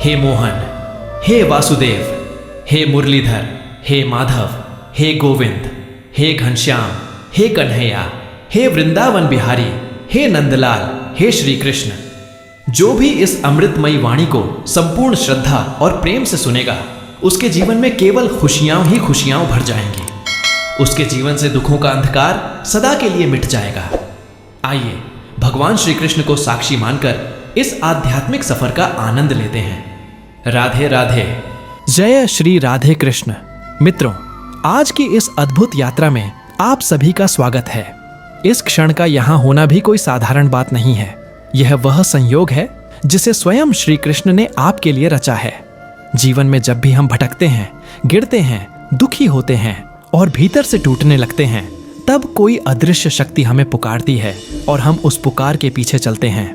हे मोहन, हे वासुदेव, हे मुरलीधर, हे माधव, हे गोविंद, हे घनश्याम, हे कन्हैया, हे वृंदावन बिहारी, हे नंदलाल, हे श्री कृष्ण। जो भी इस अमृतमयी वाणी को संपूर्ण श्रद्धा और प्रेम से सुनेगा, उसके जीवन में केवल खुशियां ही खुशियां भर जाएंगी। उसके जीवन से दुखों का अंधकार सदा के लिए मिट जाएगा। आइए भगवान श्री कृष्ण को साक्षी मानकर इस आध्यात्मिक सफर का आनंद लेते हैं। राधे राधे। जय श्री राधे कृष्ण। मित्रों, आज की इस अद्भुत यात्रा में आप सभी का स्वागत है। इस क्षण का यहाँ होना भी कोई साधारण बात नहीं है। यह वह संयोग है जिसे स्वयं श्री कृष्ण ने आपके लिए रचा है। जीवन में जब भी हम भटकते हैं, गिरते हैं, दुखी होते हैं और भीतर से टूटने लगते हैं, तब कोई अदृश्य शक्ति हमें पुकारती है और हम उस पुकार के पीछे चलते हैं।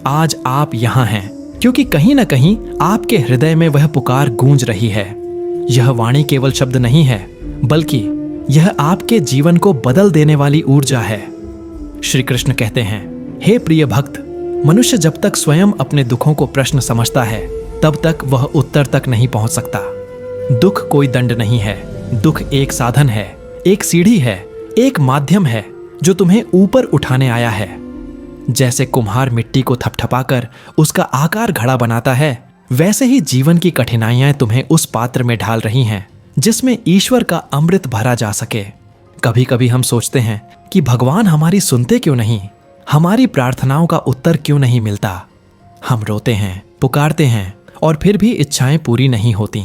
आज आप यहाँ हैं क्योंकि कहीं ना कहीं आपके हृदय में वह पुकार गूंज रही है। यह वाणी केवल शब्द नहीं है, बल्कि यह आपके जीवन को बदल देने वाली ऊर्जा है। श्री कृष्ण कहते हैं, हे प्रिय भक्त, मनुष्य जब तक स्वयं अपने दुखों को प्रश्न समझता है, तब तक वह उत्तर तक नहीं पहुंच सकता। दुख कोई दंड नहीं है। दुख एक साधन है, एक सीढ़ी है, एक माध्यम है जो तुम्हें ऊपर उठाने आया है। जैसे कुम्हार मिट्टी को थपथपाकर उसका आकार घड़ा बनाता है, वैसे ही जीवन की कठिनाइयां तुम्हें उस पात्र में ढाल रही हैं जिसमें ईश्वर का अमृत भरा जा सके। कभी कभी हम सोचते हैं कि भगवान हमारी सुनते क्यों नहीं, हमारी प्रार्थनाओं का उत्तर क्यों नहीं मिलता। हम रोते हैं, पुकारते हैं और फिर भी इच्छाएं पूरी नहीं होती।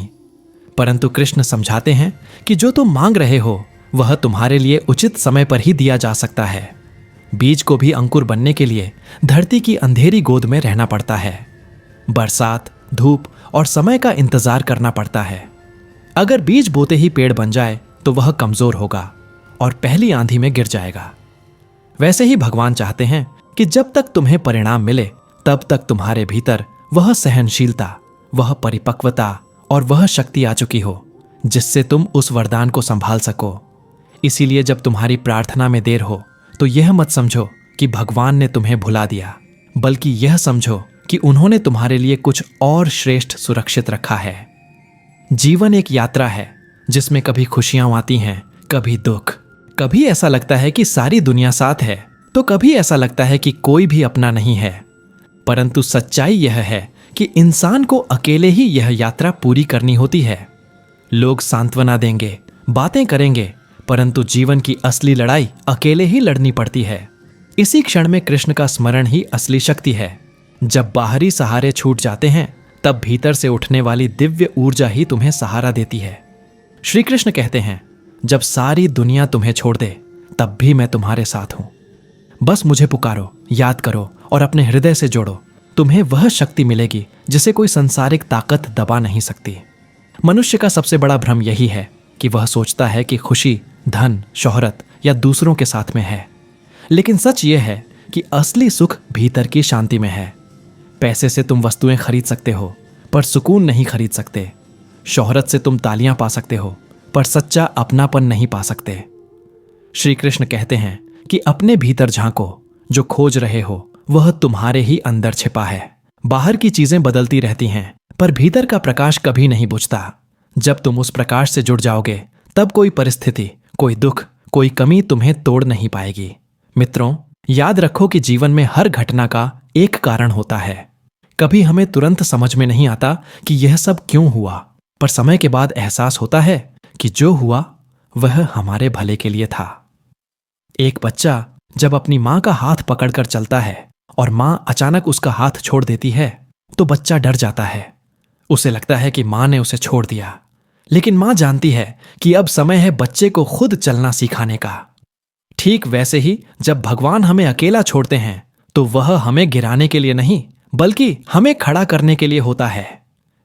परंतु कृष्ण समझाते हैं कि जो तुम मांग रहे हो वह तुम्हारे लिए उचित समय पर ही दिया जा सकता है। बीज को भी अंकुर बनने के लिए धरती की अंधेरी गोद में रहना पड़ता है। बरसात, धूप और समय का इंतजार करना पड़ता है। अगर बीज बोते ही पेड़ बन जाए तो वह कमजोर होगा और पहली आंधी में गिर जाएगा। वैसे ही भगवान चाहते हैं कि जब तक तुम्हें परिणाम मिले, तब तक तुम्हारे भीतर वह सहनशीलता, वह परिपक्वता और वह शक्ति आ चुकी हो जिससे तुम उस वरदान को संभाल सको। इसीलिए जब तुम्हारी प्रार्थना में देर हो तो यह मत समझो कि भगवान ने तुम्हें भुला दिया, बल्कि यह समझो कि उन्होंने तुम्हारे लिए कुछ और श्रेष्ठ सुरक्षित रखा है। जीवन एक यात्रा है जिसमें कभी खुशियां आती हैं, कभी दुख। कभी ऐसा लगता है कि सारी दुनिया साथ है, तो कभी ऐसा लगता है कि कोई भी अपना नहीं है। परंतु सच्चाई यह है कि इंसान को अकेले ही यह यात्रा पूरी करनी होती है। लोग सांत्वना देंगे, बातें करेंगे, परंतु जीवन की असली लड़ाई अकेले ही लड़नी पड़ती है। इसी क्षण में कृष्ण का स्मरण ही असली शक्ति है। जब बाहरी सहारे छूट जाते हैं, तब भीतर से उठने वाली दिव्य ऊर्जा ही तुम्हें सहारा देती है। श्री कृष्ण कहते हैं, जब सारी दुनिया तुम्हें छोड़ दे, तब भी मैं तुम्हारे साथ हूं। बस मुझे पुकारो, याद करो और अपने हृदय से जोड़ो। तुम्हें वह शक्ति मिलेगी जिसे कोई संसारिक ताकत दबा नहीं सकती। मनुष्य का सबसे बड़ा भ्रम यही है कि वह सोचता है कि खुशी धन, शोहरत या दूसरों के साथ में है। लेकिन सच यह है कि असली सुख भीतर की शांति में है। पैसे से तुम वस्तुएं खरीद सकते हो, पर सुकून नहीं खरीद सकते। शोहरत से तुम तालियां पा सकते हो, पर सच्चा अपनापन नहीं पा सकते। श्री कृष्ण कहते हैं कि अपने भीतर झांको। जो खोज रहे हो वह तुम्हारे ही अंदर छिपा है। बाहर की चीजें बदलती रहती हैं, पर भीतर का प्रकाश कभी नहीं बुझता। जब तुम उस प्रकाश से जुड़ जाओगे, तब कोई परिस्थिति, कोई दुख, कोई कमी तुम्हें तोड़ नहीं पाएगी। मित्रों, याद रखो कि जीवन में हर घटना का एक कारण होता है। कभी हमें तुरंत समझ में नहीं आता कि यह सब क्यों हुआ, पर समय के बाद एहसास होता है कि जो हुआ वह हमारे भले के लिए था। एक बच्चा जब अपनी मां का हाथ पकड़कर चलता है और मां अचानक उसका हाथ छोड़ देती है, तो बच्चा डर जाता है। उसे लगता है कि मां ने उसे छोड़ दिया, लेकिन मां जानती है कि अब समय है बच्चे को खुद चलना सिखाने का। ठीक वैसे ही जब भगवान हमें अकेला छोड़ते हैं, तो वह हमें गिराने के लिए नहीं, बल्कि हमें खड़ा करने के लिए होता है।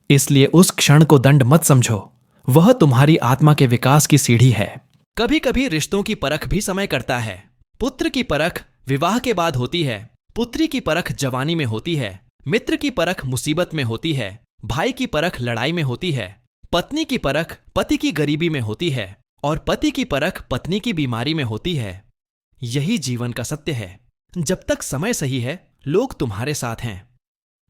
इसलिए उस क्षण को दंड मत समझो, वह तुम्हारी आत्मा के विकास की सीढ़ी है। कभी कभी रिश्तों की परख भी समय करता है। पुत्र की परख विवाह के बाद होती है, पुत्री की परख जवानी में होती है, मित्र की परख मुसीबत में होती है, भाई की परख लड़ाई में होती है, पत्नी की परख पति की गरीबी में होती है और पति की परख पत्नी की बीमारी में होती है। यही जीवन का सत्य है। जब तक समय सही है, लोग तुम्हारे साथ हैं।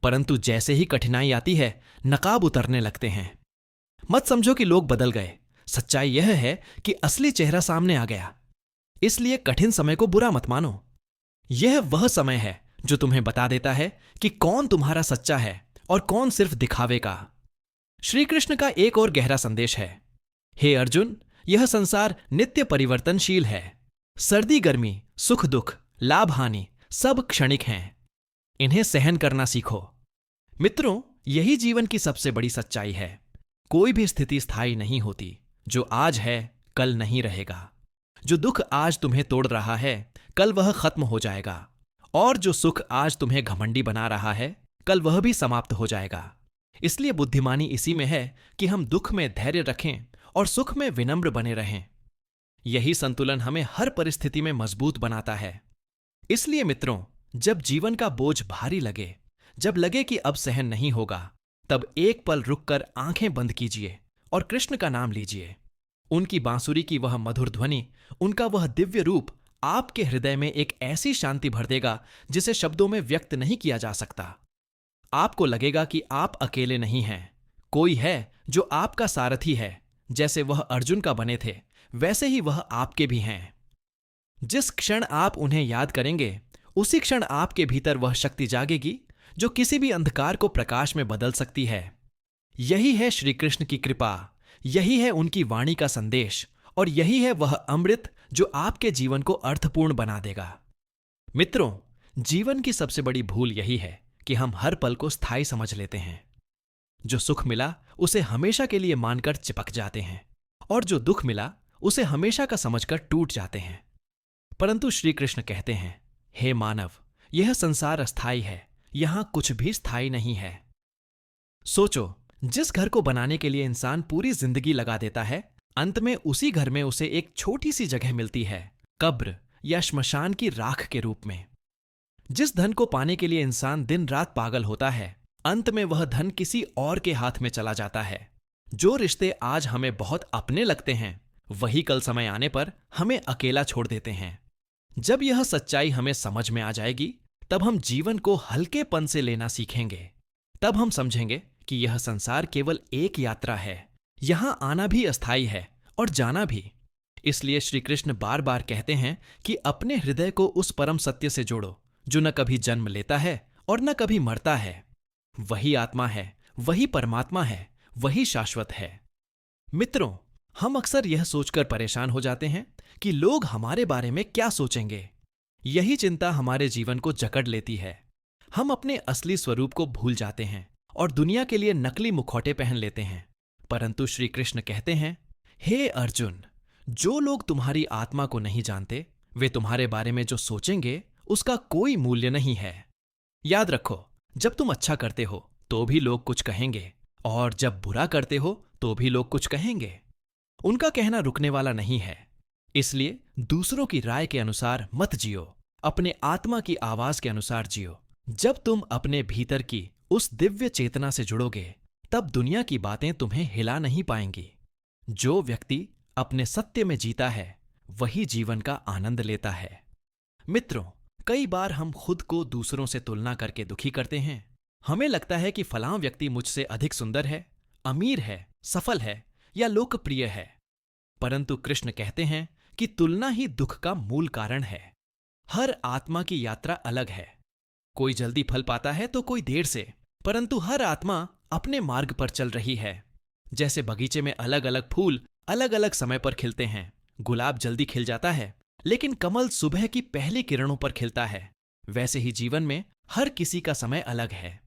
परंतु जैसे ही कठिनाई आती है, नकाब उतरने लगते हैं। मत समझो कि लोग बदल गए। सच्चाई यह है कि असली चेहरा सामने आ गया। इसलिए कठिन समय को बुरा मत मानो। यह वह समय है जो तुम्हें बता देता है कि कौन तुम्हारा सच्चा है और कौन सिर्फ दिखावे का। श्री कृष्ण का एक और गहरा संदेश है। हे अर्जुन, यह संसार नित्य परिवर्तनशील है। सर्दी गर्मी, सुख दुख, लाभ हानि सब क्षणिक हैं। इन्हें सहन करना सीखो। मित्रों, यही जीवन की सबसे बड़ी सच्चाई है। कोई भी स्थिति स्थायी नहीं होती। जो आज है कल नहीं रहेगा। जो दुख आज तुम्हें तोड़ रहा है, कल वह खत्म हो जाएगा। और जो सुख आज तुम्हें घमंडी बना रहा है, कल वह भी समाप्त हो जाएगा। इसलिए बुद्धिमानी इसी में है कि हम दुख में धैर्य रखें और सुख में विनम्र बने रहें। यही संतुलन हमें हर परिस्थिति में मजबूत बनाता है। इसलिए मित्रों, जब जीवन का बोझ भारी लगे, जब लगे कि अब सहन नहीं होगा, तब एक पल रुककर आंखें बंद कीजिए और कृष्ण का नाम लीजिए। उनकी बांसुरी की वह मधुर ध्वनि, उनका वह दिव्य रूप आपके हृदय में एक ऐसी शांति भर देगा जिसे शब्दों में व्यक्त नहीं किया जा सकता। आपको लगेगा कि आप अकेले नहीं हैं। कोई है जो आपका सारथी है। जैसे वह अर्जुन का बने थे, वैसे ही वह आपके भी हैं। जिस क्षण आप उन्हें याद करेंगे, उसी क्षण आपके भीतर वह शक्ति जागेगी जो किसी भी अंधकार को प्रकाश में बदल सकती है। यही है श्री कृष्ण की कृपा, यही है उनकी वाणी का संदेश, और यही है वह अमृत जो आपके जीवन को अर्थपूर्ण बना देगा। मित्रों, जीवन की सबसे बड़ी भूल यही है कि हम हर पल को स्थायी समझ लेते हैं। जो सुख मिला उसे हमेशा के लिए मानकर चिपक जाते हैं, और जो दुख मिला उसे हमेशा का समझकर टूट जाते हैं। परंतु श्री कृष्ण कहते हैं, हे मानव, यह संसार अस्थायी है, यहां कुछ भी स्थायी नहीं है। सोचो, जिस घर को बनाने के लिए इंसान पूरी जिंदगी लगा देता है, अंत में उसी घर में उसे एक छोटी सी जगह मिलती है, कब्र या श्मशान की राख के रूप में। जिस धन को पाने के लिए इंसान दिन रात पागल होता है, अंत में वह धन किसी और के हाथ में चला जाता है। जो रिश्ते आज हमें बहुत अपने लगते हैं, वही कल समय आने पर हमें अकेला छोड़ देते हैं। जब यह सच्चाई हमें समझ में आ जाएगी, तब हम जीवन को हल्केपन से लेना सीखेंगे। तब हम समझेंगे कि यह संसार केवल एक यात्रा है। यहां आना भी अस्थायी है और जाना भी। इसलिए श्री कृष्ण बार बार कहते हैं कि अपने हृदय को उस परम सत्य से जोड़ो जो न कभी जन्म लेता है और न कभी मरता है। वही आत्मा है, वही परमात्मा है, वही शाश्वत है। मित्रों, हम अक्सर यह सोचकर परेशान हो जाते हैं कि लोग हमारे बारे में क्या सोचेंगे। यही चिंता हमारे जीवन को जकड़ लेती है। हम अपने असली स्वरूप को भूल जाते हैं और दुनिया के लिए नकली मुखौटे पहन लेते हैं। परंतु श्री कृष्ण कहते हैं, हे अर्जुन, जो लोग तुम्हारी आत्मा को नहीं जानते, वे तुम्हारे बारे में जो सोचेंगे उसका कोई मूल्य नहीं है। याद रखो, जब तुम अच्छा करते हो तो भी लोग कुछ कहेंगे, और जब बुरा करते हो तो भी लोग कुछ कहेंगे। उनका कहना रुकने वाला नहीं है। इसलिए दूसरों की राय के अनुसार मत जियो, अपने आत्मा की आवाज के अनुसार जियो। जब तुम अपने भीतर की उस दिव्य चेतना से जुड़ोगे, तब दुनिया की बातें तुम्हें हिला नहीं पाएंगी। जो व्यक्ति अपने सत्य में जीता है, वही जीवन का आनंद लेता है। मित्रों, कई बार हम खुद को दूसरों से तुलना करके दुखी करते हैं। हमें लगता है कि फलां व्यक्ति मुझसे अधिक सुंदर है, अमीर है, सफल है या लोकप्रिय है। परंतु कृष्ण कहते हैं कि तुलना ही दुख का मूल कारण है। हर आत्मा की यात्रा अलग है। कोई जल्दी फल पाता है तो कोई देर से, परंतु हर आत्मा अपने मार्ग पर चल रही है। जैसे बगीचे में अलग अलग फूल अलग अलग समय पर खिलते हैं। गुलाब जल्दी खिल जाता है, लेकिन कमल सुबह की पहली किरणों पर खिलता है। वैसे ही जीवन में हर किसी का समय अलग है।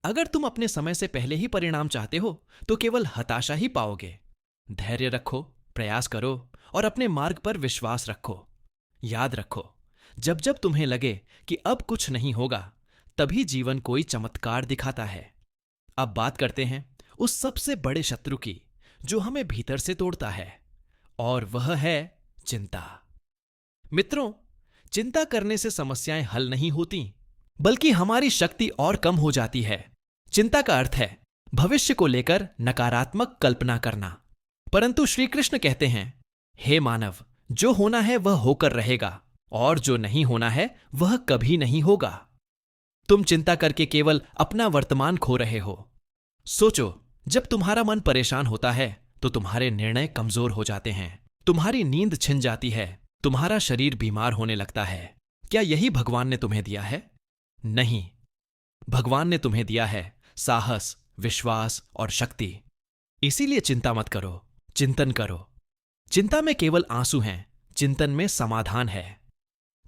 अगर तुम अपने समय से पहले ही परिणाम चाहते हो तो केवल हताशा ही पाओगे। धैर्य रखो, प्रयास करो और अपने मार्ग पर विश्वास रखो। याद रखो, जब जब तुम्हें लगे कि अब कुछ नहीं होगा, तभी जीवन कोई चमत्कार दिखाता है। अब बात करते हैं उस सबसे बड़े शत्रु की जो हमें भीतर से तोड़ता है, और वह है चिंता। मित्रों, चिंता करने से समस्याएं हल नहीं होती, बल्कि हमारी शक्ति और कम हो जाती है। चिंता का अर्थ है भविष्य को लेकर नकारात्मक कल्पना करना। परंतु श्री कृष्ण कहते हैं, हे मानव, जो होना है वह होकर रहेगा, और जो नहीं होना है वह कभी नहीं होगा। तुम चिंता करके केवल अपना वर्तमान खो रहे हो। सोचो, जब तुम्हारा मन परेशान होता है तो तुम्हारे निर्णय कमजोर हो जाते हैं, तुम्हारी नींद छिन जाती है, तुम्हारा शरीर बीमार होने लगता है। क्या यही भगवान ने तुम्हें दिया है? नहीं, भगवान ने तुम्हें दिया है साहस, विश्वास और शक्ति। इसीलिए चिंता मत करो, चिंतन करो। चिंता में केवल आंसू हैं, चिंतन में समाधान है।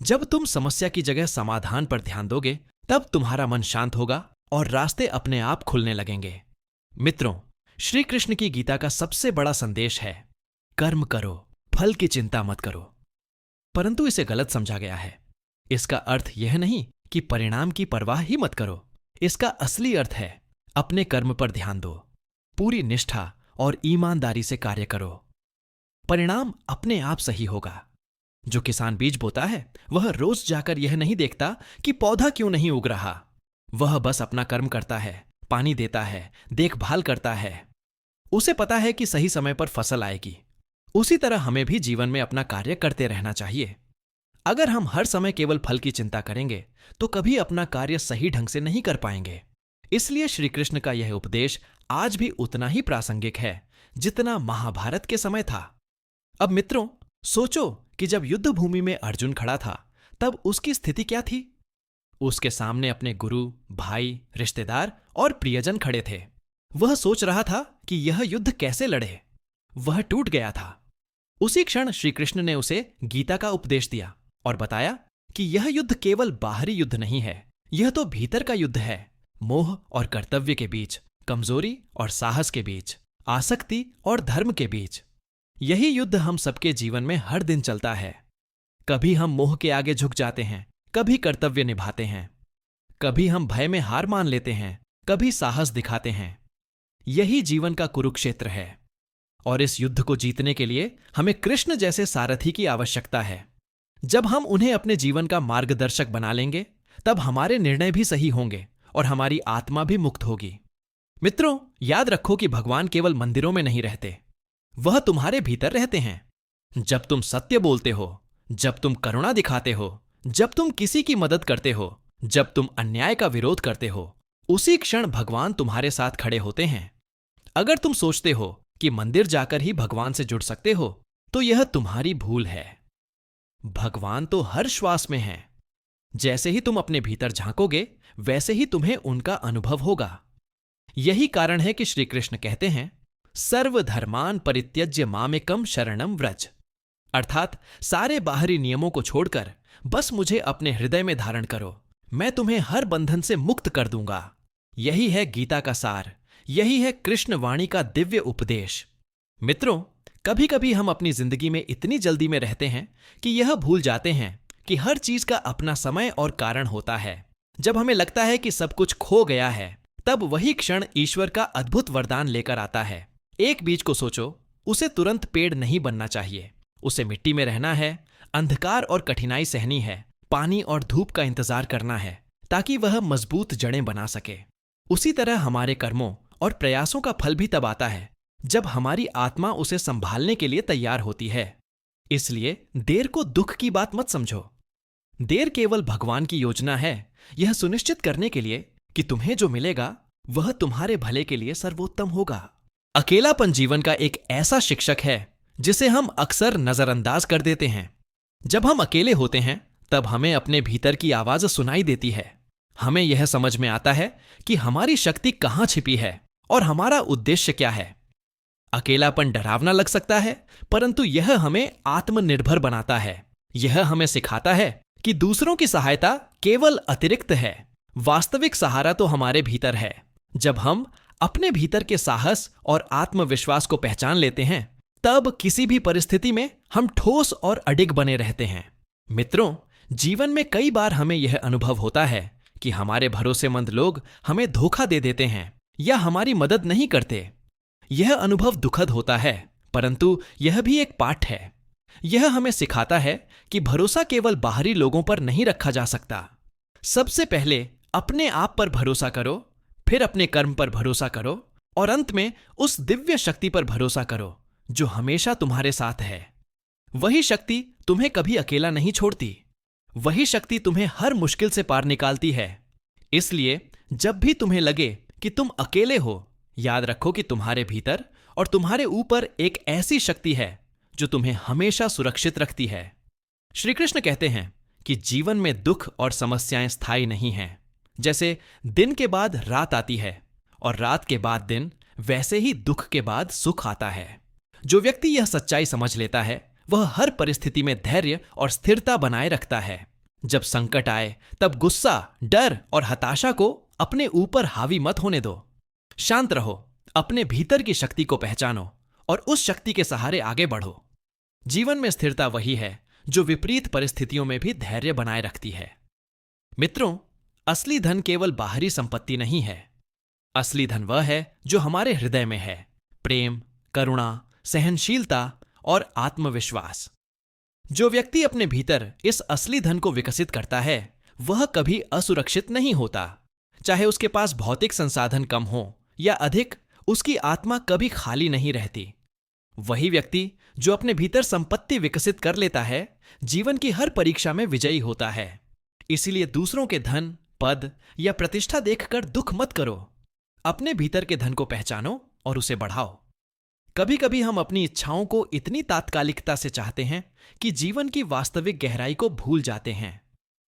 जब तुम समस्या की जगह समाधान पर ध्यान दोगे, तब तुम्हारा मन शांत होगा और रास्ते अपने आप खुलने लगेंगे। मित्रों, श्री कृष्ण की गीता का सबसे बड़ा संदेश है, कर्म करो, फल की चिंता मत करो। परंतु इसे गलत समझा गया है। इसका अर्थ यह नहीं कि परिणाम की परवाह ही मत करो। इसका असली अर्थ है, अपने कर्म पर ध्यान दो, पूरी निष्ठा और ईमानदारी से कार्य करो। परिणाम अपने आप सही होगा। जो किसान बीज बोता है, वह रोज जाकर यह नहीं देखता कि पौधा क्यों नहीं उग रहा। वह बस अपना कर्म करता है, पानी देता है, देखभाल करता है। उसे पता है कि सही समय पर फसल आएगी। उसी तरह हमें भी जीवन में अपना कार्य करते रहना चाहिए। अगर हम हर समय केवल फल की चिंता करेंगे तो कभी अपना कार्य सही ढंग से नहीं कर पाएंगे। इसलिए श्री कृष्ण का यह उपदेश आज भी उतना ही प्रासंगिक है जितना महाभारत के समय था। अब मित्रों, सोचो कि जब युद्ध भूमि में अर्जुन खड़ा था, तब उसकी स्थिति क्या थी? उसके सामने अपने गुरु, भाई, रिश्तेदार और प्रियजन खड़े थे। वह सोच रहा था कि यह युद्ध कैसे लड़े। वह टूट गया था। उसी क्षण श्री कृष्ण ने उसे गीता का उपदेश दिया और बताया कि यह युद्ध केवल बाहरी युद्ध नहीं है, यह तो भीतर का युद्ध है। मोह और कर्तव्य के बीच, कमजोरी और साहस के बीच, आसक्ति और धर्म के बीच। यही युद्ध हम सबके जीवन में हर दिन चलता है। कभी हम मोह के आगे झुक जाते हैं, कभी कर्तव्य निभाते हैं, कभी हम भय में हार मान लेते हैं, कभी साहस दिखाते हैं। यही जीवन का कुरुक्षेत्र है और इस युद्ध को जीतने के लिए हमें कृष्ण जैसे सारथी की आवश्यकता है। जब हम उन्हें अपने जीवन का मार्गदर्शक बना लेंगे, तब हमारे निर्णय भी सही होंगे और हमारी आत्मा भी मुक्त होगी। मित्रों, याद रखो कि भगवान केवल मंदिरों में नहीं रहते, वह तुम्हारे भीतर रहते हैं। जब तुम सत्य बोलते हो, जब तुम करुणा दिखाते हो, जब तुम किसी की मदद करते हो, जब तुम अन्याय का विरोध करते हो, उसी क्षण भगवान तुम्हारे साथ खड़े होते हैं। अगर तुम सोचते हो कि मंदिर जाकर ही भगवान से जुड़ सकते हो, तो यह तुम्हारी भूल है। भगवान तो हर श्वास में हैं। जैसे ही तुम अपने भीतर झांकोगे, वैसे ही तुम्हें उनका अनुभव होगा। यही कारण है कि श्री कृष्ण कहते हैं, सर्वधर्मान परित्यज्य मामेकम शरणम व्रज। अर्थात सारे बाहरी नियमों को छोड़कर बस मुझे अपने हृदय में धारण करो, मैं तुम्हें हर बंधन से मुक्त कर दूंगा। यही है गीता का सार, यही है कृष्ण वाणी का दिव्य उपदेश। मित्रों, कभी कभी हम अपनी जिंदगी में इतनी जल्दी में रहते हैं कि यह भूल जाते हैं कि हर चीज का अपना समय और कारण होता है। जब हमें लगता है कि सब कुछ खो गया है, तब वही क्षण ईश्वर का अद्भुत वरदान लेकर आता है। एक बीज को सोचो, उसे तुरंत पेड़ नहीं बनना चाहिए। उसे मिट्टी में रहना है, अंधकार और कठिनाई सहनी है, पानी और धूप का इंतजार करना है, ताकि वह मजबूत जड़ें बना सके। उसी तरह हमारे कर्मों और प्रयासों का फल भी तब आता है जब हमारी आत्मा उसे संभालने के लिए तैयार होती है। इसलिए देर को दुख की बात मत समझो। देर केवल भगवान की योजना है, यह सुनिश्चित करने के लिए कि तुम्हें जो मिलेगा वह तुम्हारे भले के लिए सर्वोत्तम होगा। अकेलापन जीवन का एक ऐसा शिक्षक है जिसे हम अक्सर नजरअंदाज कर देते हैं। जब हम अकेले होते हैं, तब हमें अपने भीतर की आवाज सुनाई देती है। हमें यह समझ में आता है कि हमारी शक्ति कहाँ छिपी है और हमारा उद्देश्य क्या है। अकेलापन डरावना लग सकता है, परंतु यह हमें आत्मनिर्भर बनाता है। यह हमें सिखाता है कि दूसरों की सहायता केवल अतिरिक्त है, वास्तविक सहारा तो हमारे भीतर है। जब हम अपने भीतर के साहस और आत्मविश्वास को पहचान लेते हैं, तब किसी भी परिस्थिति में हम ठोस और अडिग बने रहते हैं। मित्रों, जीवन में कई बार हमें यह अनुभव होता है कि हमारे भरोसेमंद लोग हमें धोखा दे देते हैं या हमारी मदद नहीं करते। यह अनुभव दुखद होता है, परंतु यह भी एक पाठ है। यह हमें सिखाता है कि भरोसा केवल बाहरी लोगों पर नहीं रखा जा सकता। सबसे पहले अपने आप पर भरोसा करो, फिर अपने कर्म पर भरोसा करो और अंत में उस दिव्य शक्ति पर भरोसा करो जो हमेशा तुम्हारे साथ है। वही शक्ति तुम्हें कभी अकेला नहीं छोड़ती। वही शक्ति तुम्हें हर मुश्किल से पार निकालती है। इसलिए जब भी तुम्हें लगे कि तुम अकेले हो, याद रखो कि तुम्हारे भीतर और तुम्हारे ऊपर एक ऐसी शक्ति है जो तुम्हें हमेशा सुरक्षित रखती है। श्री कृष्ण कहते हैं कि जीवन में दुख और समस्याएं स्थायी नहीं हैं। जैसे दिन के बाद रात आती है और रात के बाद दिन, वैसे ही दुख के बाद सुख आता है। जो व्यक्ति यह सच्चाई समझ लेता है वह हर परिस्थिति में धैर्य और स्थिरता बनाए रखता है। जब संकट आए तब गुस्सा, डर और हताशा को अपने ऊपर हावी मत होने दो। शांत रहो, अपने भीतर की शक्ति को पहचानो और उस शक्ति के सहारे आगे बढ़ो। जीवन में स्थिरता वही है जो विपरीत परिस्थितियों में भी धैर्य बनाए रखती है। मित्रों, असली धन केवल बाहरी संपत्ति नहीं है। असली धन वह है जो हमारे हृदय में है। प्रेम, करुणा, सहनशीलता और आत्मविश्वास। जो व्यक्ति अपने भीतर इस असली धन को विकसित करता है वह कभी असुरक्षित नहीं होता। चाहे उसके पास भौतिक संसाधन कम हो या अधिक, उसकी आत्मा कभी खाली नहीं रहती। वही व्यक्ति जो अपने भीतर संपत्ति विकसित कर लेता है जीवन की हर परीक्षा में विजयी होता है। इसीलिए दूसरों के धन, पद या प्रतिष्ठा देखकर दुख मत करो। अपने भीतर के धन को पहचानो और उसे बढ़ाओ। कभी कभी हम अपनी इच्छाओं को इतनी तात्कालिकता से चाहते हैं कि जीवन की वास्तविक गहराई को भूल जाते हैं।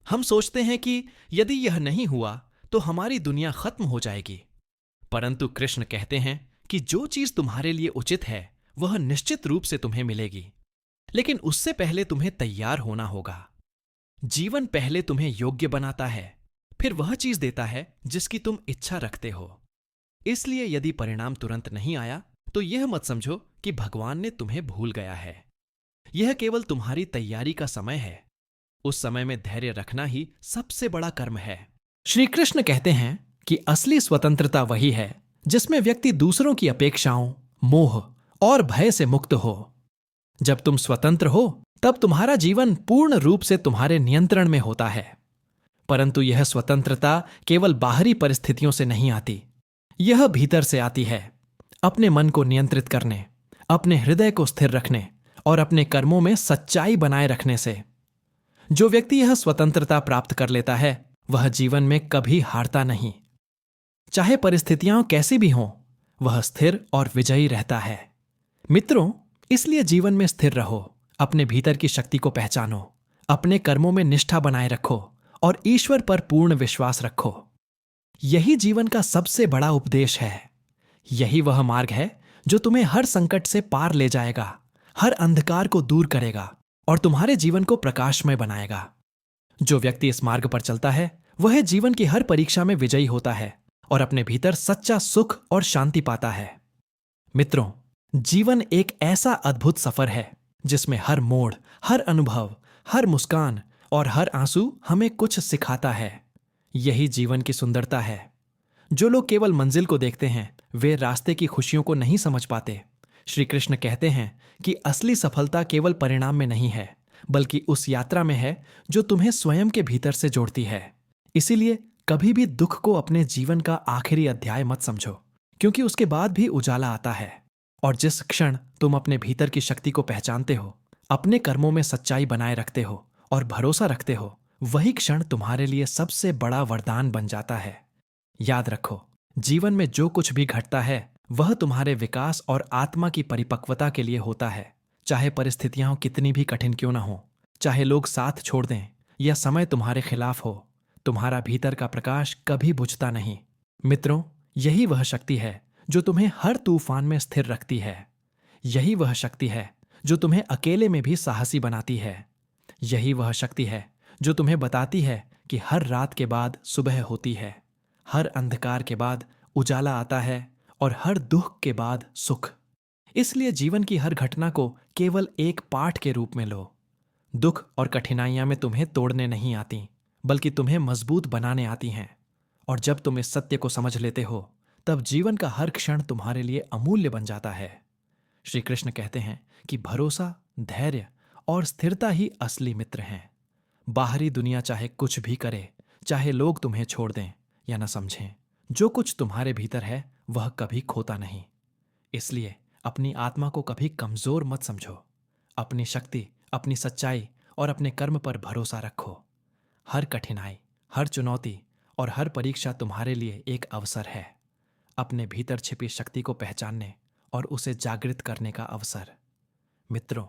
हम सोचते हैं कि यदि यह नहीं हुआ तो हमारी दुनिया खत्म हो जाएगी। परंतु कृष्ण कहते हैं कि जो चीज तुम्हारे लिए उचित है वह निश्चित रूप से तुम्हें मिलेगी, लेकिन उससे पहले तुम्हें तैयार होना होगा। जीवन पहले तुम्हें योग्य बनाता है, फिर वह चीज देता है जिसकी तुम इच्छा रखते हो। इसलिए यदि परिणाम तुरंत नहीं आया तो यह मत समझो कि भगवान ने तुम्हें भूल गया है। यह केवल तुम्हारी तैयारी का समय है। उस समय में धैर्य रखना ही सबसे बड़ा कर्म है। श्री कृष्ण कहते हैं कि असली स्वतंत्रता वही है जिसमें व्यक्ति दूसरों की अपेक्षाओं, मोह और भय से मुक्त हो। जब तुम स्वतंत्र हो तब तुम्हारा जीवन पूर्ण रूप से तुम्हारे नियंत्रण में होता है। परंतु यह स्वतंत्रता केवल बाहरी परिस्थितियों से नहीं आती, यह भीतर से आती है। अपने मन को नियंत्रित करने, अपने हृदय को स्थिर रखने और अपने कर्मों में सच्चाई बनाए रखने से। जो व्यक्ति यह स्वतंत्रता प्राप्त कर लेता है वह जीवन में कभी हारता नहीं। चाहे परिस्थितियां कैसी भी हों, वह स्थिर और विजयी रहता है। मित्रों, इसलिए जीवन में स्थिर रहो, अपने भीतर की शक्ति को पहचानो, अपने कर्मों में निष्ठा बनाए रखो और ईश्वर पर पूर्ण विश्वास रखो। यही जीवन का सबसे बड़ा उपदेश है। यही वह मार्ग है जो तुम्हें हर संकट से पार ले जाएगा, हर अंधकार को दूर करेगा और तुम्हारे जीवन को प्रकाशमय बनाएगा। जो व्यक्ति इस मार्ग पर चलता है वह जीवन की हर परीक्षा में विजयी होता है और अपने भीतर सच्चा सुख और शांति पाता है। मित्रों, जीवन एक ऐसा अद्भुत सफर है जिसमें हर मोड़, हर अनुभव, हर मुस्कान और हर आंसू हमें कुछ सिखाता है। यही जीवन की सुंदरता है। जो लोग केवल मंजिल को देखते हैं वे रास्ते की खुशियों को नहीं समझ पाते। श्री कृष्ण कहते हैं कि असली सफलता केवल परिणाम में नहीं है, बल्कि उस यात्रा में है जो तुम्हें स्वयं के भीतर से जोड़ती है। इसीलिए कभी भी दुख को अपने जीवन का आखिरी अध्याय मत समझो, क्योंकि उसके बाद भी उजाला आता है। और जिस क्षण तुम अपने भीतर की शक्ति को पहचानते हो, अपने कर्मों में सच्चाई बनाए रखते हो और भरोसा रखते हो, वही क्षण तुम्हारे लिए सबसे बड़ा वरदान बन जाता है। याद रखो, जीवन में जो कुछ भी घटता है वह तुम्हारे विकास और आत्मा की परिपक्वता के लिए होता है। चाहे परिस्थितियां कितनी भी कठिन क्यों ना हो, चाहे लोग साथ छोड़ दें या समय तुम्हारे खिलाफ हो, तुम्हारा भीतर का प्रकाश कभी बुझता नहीं। मित्रों, यही वह शक्ति है जो तुम्हें हर तूफान में स्थिर रखती है। यही वह शक्ति है जो तुम्हें अकेले में भी साहसी बनाती है। यही वह शक्ति है जो तुम्हें बताती है कि हर रात के बाद सुबह होती है, हर अंधकार के बाद उजाला आता है और हर दुख के बाद सुख। इसलिए जीवन की हर घटना को केवल एक पाठ के रूप में लो। दुख और कठिनाइयां में तुम्हें तोड़ने नहीं आती, बल्कि तुम्हें मजबूत बनाने आती हैं। और जब तुम इस सत्य को समझ लेते हो तब जीवन का हर क्षण तुम्हारे लिए अमूल्य बन जाता है। श्री कृष्ण कहते हैं कि भरोसा, धैर्य और स्थिरता ही असली मित्र हैं। बाहरी दुनिया चाहे कुछ भी करे, चाहे लोग तुम्हें छोड़ दें या न समझें, जो कुछ तुम्हारे भीतर है वह कभी खोता नहीं। इसलिए अपनी आत्मा को कभी कमजोर मत समझो। अपनी शक्ति, अपनी सच्चाई और अपने कर्म पर भरोसा रखो। हर कठिनाई, हर चुनौती और हर परीक्षा तुम्हारे लिए एक अवसर है, अपने भीतर छिपी शक्ति को पहचानने और उसे जागृत करने का अवसर। मित्रों,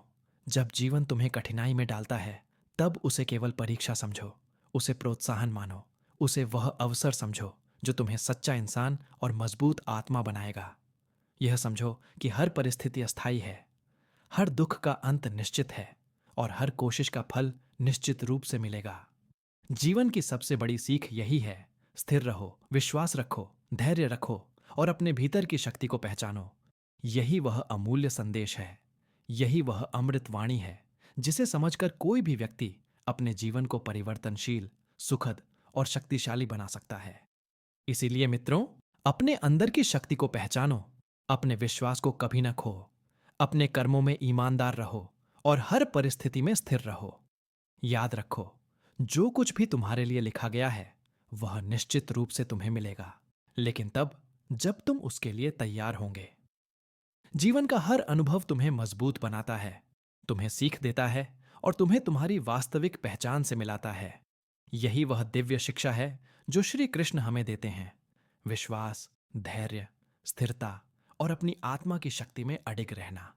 जब जीवन तुम्हें कठिनाई में डालता है, तब उसे केवल परीक्षा समझो, उसे प्रोत्साहन मानो, उसे वह अवसर समझो जो तुम्हें सच्चा इंसान और मजबूत आत्मा बनाएगा। यह समझो कि हर परिस्थिति अस्थायी है, हर दुख का अंत निश्चित है और हर कोशिश का फल निश्चित रूप से मिलेगा। जीवन की सबसे बड़ी सीख यही है, स्थिर रहो, विश्वास रखो, धैर्य रखो और अपने भीतर की शक्ति को पहचानो। यही वह अमूल्य संदेश है, यही वह अमृत वाणी है जिसे समझकर कोई भी व्यक्ति अपने जीवन को परिवर्तनशील, सुखद और शक्तिशाली बना सकता है। इसीलिए मित्रों, अपने अंदर की शक्ति को पहचानो, अपने विश्वास को कभी न खो, अपने कर्मों में ईमानदार रहो और हर परिस्थिति में स्थिर रहो। याद रखो, जो कुछ भी तुम्हारे लिए लिखा गया है वह निश्चित रूप से तुम्हें मिलेगा, लेकिन तब जब तुम उसके लिए तैयार होंगे। जीवन का हर अनुभव तुम्हें मजबूत बनाता है, तुम्हें सीख देता है और तुम्हें तुम्हारी वास्तविक पहचान से मिलाता है। यही वह दिव्य शिक्षा है जो श्री कृष्ण हमें देते हैं, विश्वास, धैर्य, स्थिरता और अपनी आत्मा की शक्ति में अडिग रहना।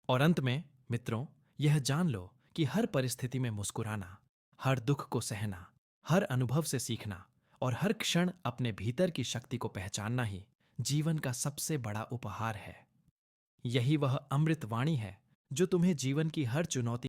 और अंत में मित्रों, यह जान लो कि हर परिस्थिति में मुस्कुराना, हर दुख को सहना, हर अनुभव से सीखना और हर क्षण अपने भीतर की शक्ति को पहचानना ही जीवन का सबसे बड़ा उपहार है। यही वह अमृत वाणी है जो तुम्हें जीवन की हर चुनौती